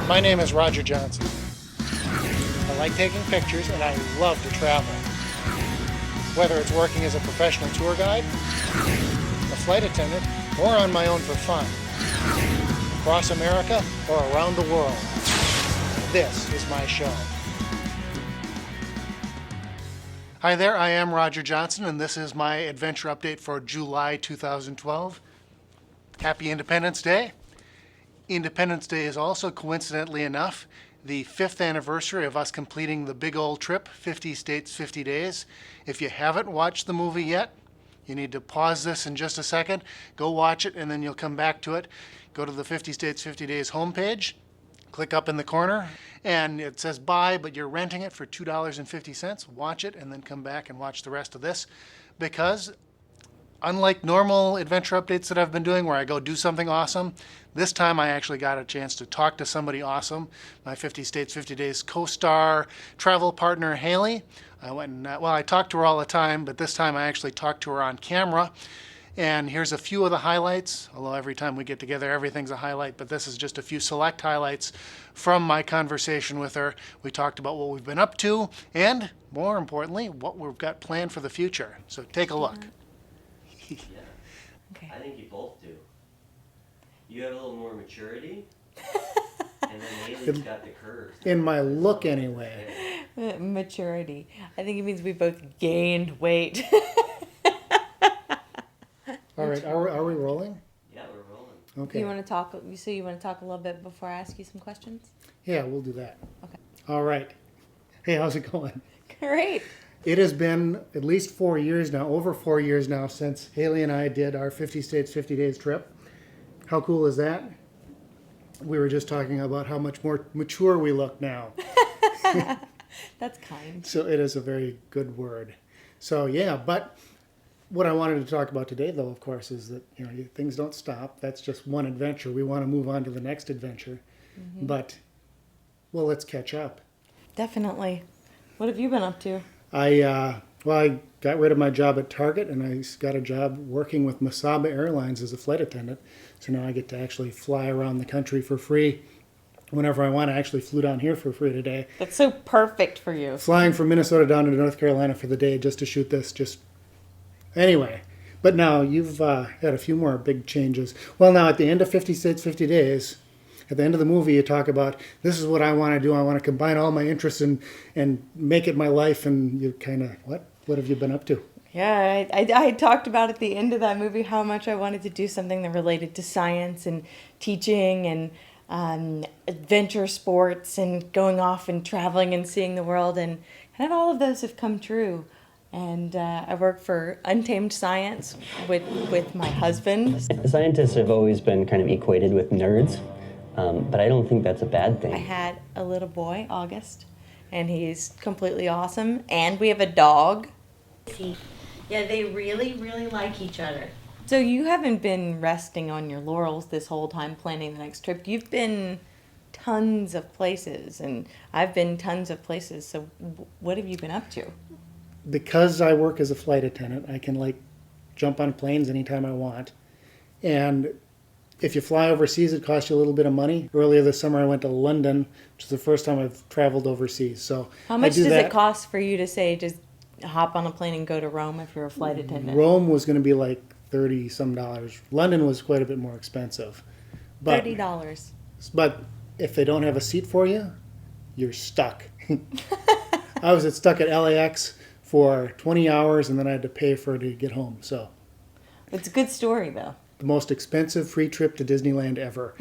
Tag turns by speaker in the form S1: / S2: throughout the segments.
S1: My name is Roger Johnson. I like taking pictures and I love to travel. Whether it's working as a professional tour guide, a flight attendant, or on my own for fun. Across America or around the world. This is my show. Hi there, I am Roger Johnson and this is my adventure update for July 2012. Happy Independence Day. Independence Day is also, coincidentally enough, the 5th anniversary of us completing the big old trip, 50 States, 50 Days. If you haven't watched the movie yet, you need to pause this in just a second, go watch it, and then you'll come back to it. Go to the 50 States, 50 Days homepage, click up in the corner, and it says buy, but you're renting it for $2.50. Watch it, and then come back and watch the rest of this, because unlike normal adventure updates that I've been doing where I go do something awesome, this time I actually got a chance to talk to somebody awesome, my 50 States, 50 Days co-star, travel partner, Haley. I went and, I talked to her all the time, but this time I actually talked to her on camera. And here's a few of the highlights, although every time we get together, everything's a highlight, but this is just a few select highlights from my conversation with her. We talked about what we've been up to, and more importantly, what we've got planned for the future. So take a look.
S2: Yeah,
S3: Okay.
S2: I think you both do. You have a little more maturity, and then Haley's got the curves.
S1: In my look, anyway.
S3: Maturity. I think it means we both gained weight.
S1: All right, are we rolling?
S2: Yeah, we're rolling.
S1: Okay.
S3: You want to talk? So you want to talk a little bit before I ask you some questions?
S1: Yeah, we'll do that.
S3: Okay.
S1: All right. Hey, how's it going?
S3: Great.
S1: It has been at least 4 years now, over 4 years now, since Haley and I did our 50 States, 50 Days trip. How cool is that? We were just talking about how much more mature we look now.
S3: That's kind.
S1: So it is a very good word. So yeah, but what I wanted to talk about today, though, of course, is that things don't stop. That's just one adventure. We want to move on to the next adventure.
S3: Mm-hmm.
S1: But, well, let's catch up.
S3: Definitely. What have you been up to?
S1: I got rid of my job at Target, and I got a job working with Masaba Airlines as a flight attendant. So now I get to actually fly around the country for free whenever I want. I actually flew down here for free today.
S3: That's so perfect for you.
S1: Flying from Minnesota down to North Carolina for the day just to shoot this. Anyway. But now you've had a few more big changes. Well, now at the end of 50 States, 50 Days, at the end of the movie, you talk about, this is what I want to do. I want to combine all my interests and make it my life. And you kind of, what have you been up to?
S3: Yeah, I talked about at the end of that movie how much I wanted to do something that related to science and teaching and adventure sports and going off and traveling and seeing the world. And kind of all of those have come true. And I work for Untamed Science with my husband.
S4: Scientists have always been kind of equated with nerds, but I don't think that's a bad
S3: I
S4: thing.
S3: had a little boy, August, and he's completely awesome. And we have a dog. Yeah, they really, really like each other. So you haven't been resting on your laurels this whole time planning the next trip. You've been tons of places, and I've been tons of places. So what have you been up to?
S1: Because I work as a flight attendant, I can jump on planes anytime I want. And if you fly overseas, it costs you a little bit of money. Earlier this summer, I went to London, which is the first time I've traveled overseas. So
S3: How much does it cost for you to say just hop on a plane and go to Rome if you're a flight attendant?
S1: Rome was going to be like $30 some. London was quite a bit more expensive. But,
S3: $30.
S1: But if they don't have a seat for you, you're stuck. I was stuck at LAX for 20 hours, and then I had to pay for it to get home. So
S3: It's a good story, though.
S1: the most expensive free trip to Disneyland ever.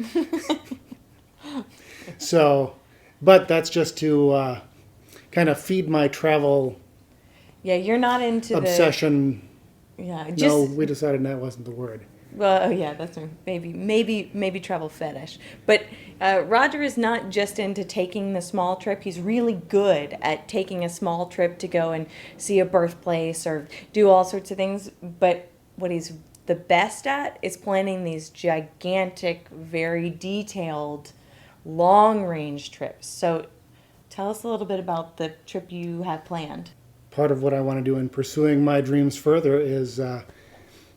S1: So, but that's just to kind of feed my travel
S3: Yeah, you're not into
S1: obsession.
S3: Yeah,
S1: No, we decided that wasn't the word.
S3: Well, oh yeah, that's maybe travel fetish. But Roger is not just into taking the small trip. He's really good at taking a small trip to go and see a birthplace or do all sorts of things. But what he's the best at is planning these gigantic, very detailed, long-range trips. So tell us a little bit about the trip you have planned.
S1: Part of what I want to do in pursuing my dreams further is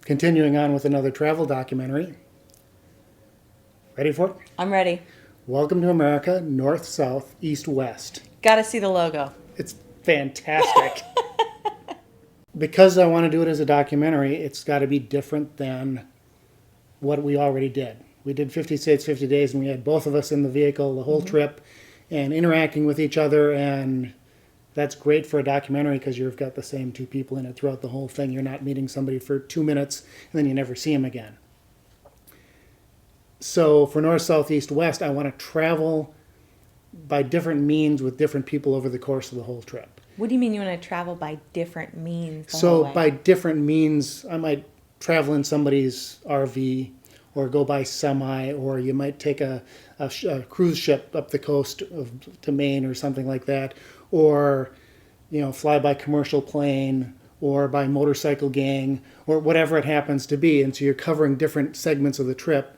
S1: continuing on with another travel documentary. Ready for it?
S3: I'm ready.
S1: Welcome to America, North, South, East, West.
S3: Gotta see the logo.
S1: It's fantastic. Because I want to do it as a documentary, it's got to be different than what we already did. We did 50 States, 50 Days, and we had both of us in the vehicle the whole trip and interacting with each other, and that's great for a documentary because you've got the same two people in it throughout the whole thing. You're not meeting somebody for 2 minutes and then you never see them again. So for North, South, East, West, I want to travel by different means with different people over the course of the whole trip.
S3: What do you mean you want to travel by different means? the whole
S1: So
S3: way?
S1: by different means, I might travel in somebody's RV or go by semi, or you might take a cruise ship up the coast to Maine or something like that, or fly by commercial plane or by motorcycle gang or whatever it happens to be. And so you're covering different segments of the trip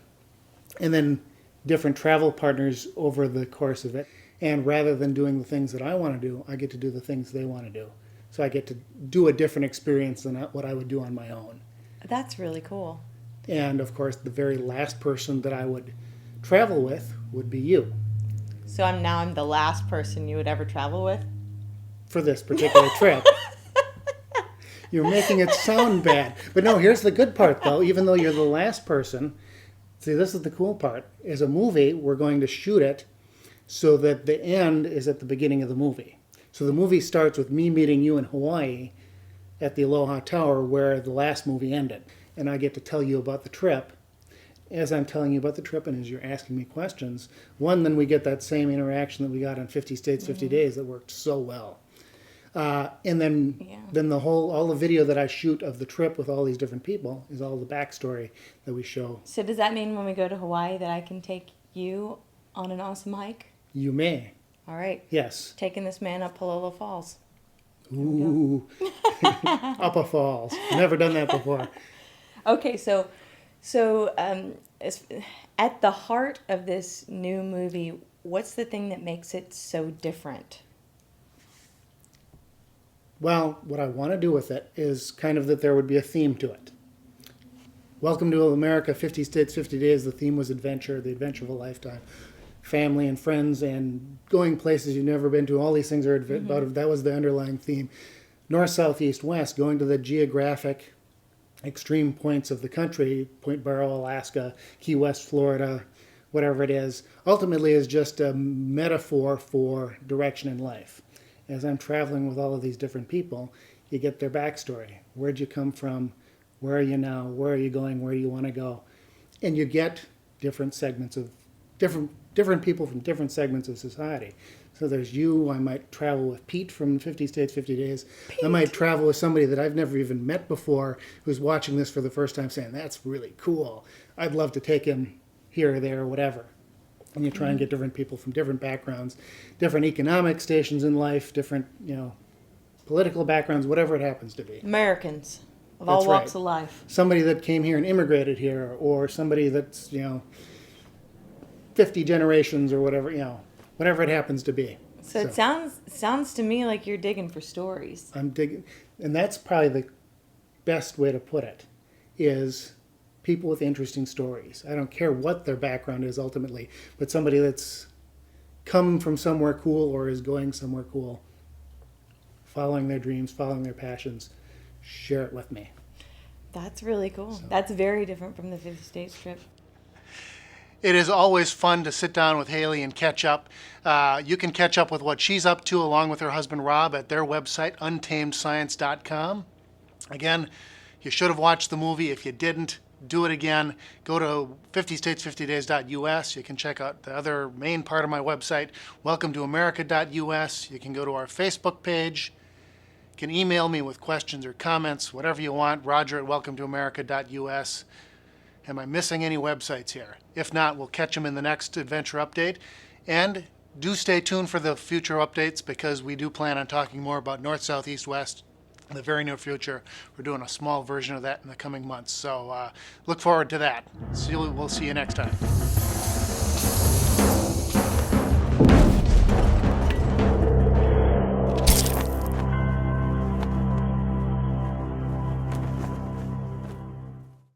S1: and then different travel partners over the course of it. And rather than doing the things that I want to do, I get to do the things they want to do. So I get to do a different experience than what I would do on my own.
S3: That's really cool.
S1: And of course, the very last person that I would travel with would be you
S3: So I'm the last person you would ever travel with?
S1: for this particular trip. You're making it sound bad. But no, here's the good part though. Even though you're the last person, see, this is the cool part. As a movie, we're going to shoot it so that the end is at the beginning of the movie. So the movie starts with me meeting you in Hawaii at the Aloha Tower where the last movie ended. And I get to tell you about the trip. As I'm telling you about the trip and as you're asking me questions, then we get that same interaction that we got on 50 States, 50 Days that worked so well. And then all the video that I shoot of the trip with all these different people is all the backstory that we show.
S3: So does that mean when we go to Hawaii that I can take you on an awesome hike?
S1: You may.
S3: All right.
S1: Yes.
S3: Taking this man up Palolo Falls.
S1: Ooh. Up a falls. Never done that before.
S3: Okay, so at the heart of this new movie, what's the thing that makes it so different?
S1: Well, what I want to do with it is kind of that there would be a theme to it. Welcome to America, 50 States, 50 Days. The theme was adventure, the adventure of a lifetime. Family and friends and going places you've never been to. All these things are about, that was the underlying theme. North, South, East, West, going to the geographic extreme points of the country, Point Barrow, Alaska, Key West, Florida, whatever it is, ultimately is just a metaphor for direction in life. As I'm traveling with all of these different people, you get their backstory. Where'd you come from? Where are you now? Where are you going? Where do you want to go? And you get different segments of different people from different segments of society. So there's you. I might travel with Pete from 50 States, 50 Days. Pete. I might travel with somebody that I've never even met before who's watching this for the first time saying, that's really cool. I'd love to take him here or there or whatever. And you try and get different people from different backgrounds, different economic stations in life, different, political backgrounds, whatever it happens to be.
S3: Americans of all
S1: That's
S3: walks
S1: right.
S3: of life.
S1: Somebody that came here and immigrated here, or somebody that's, 50 generations or whatever, whatever it happens to be.
S3: So it sounds to me like you're digging for stories.
S1: I'm digging, and that's probably the best way to put it, is people with interesting stories. I don't care what their background is ultimately, but somebody that's come from somewhere cool or is going somewhere cool, following their dreams, following their passions, share it with me.
S3: That's really cool. That's very different from the 50 States trip.
S1: It is always fun to sit down with Haley and catch up. You can catch up with what she's up to along with her husband Rob at their website, untamedscience.com. Again, you should have watched the movie. If you didn't, do it again. Go to 50states50days.us. You can check out the other main part of my website, welcometoamerica.us. You can go to our Facebook page. You can email me with questions or comments, whatever you want, Roger at welcometoamerica.us. Am I missing any websites here? If not, we'll catch them in the next adventure update. And do stay tuned for the future updates because we do plan on talking more about North, South, East, West in the very near future. We're doing a small version of that in the coming months. So look forward to that. We'll see you next time.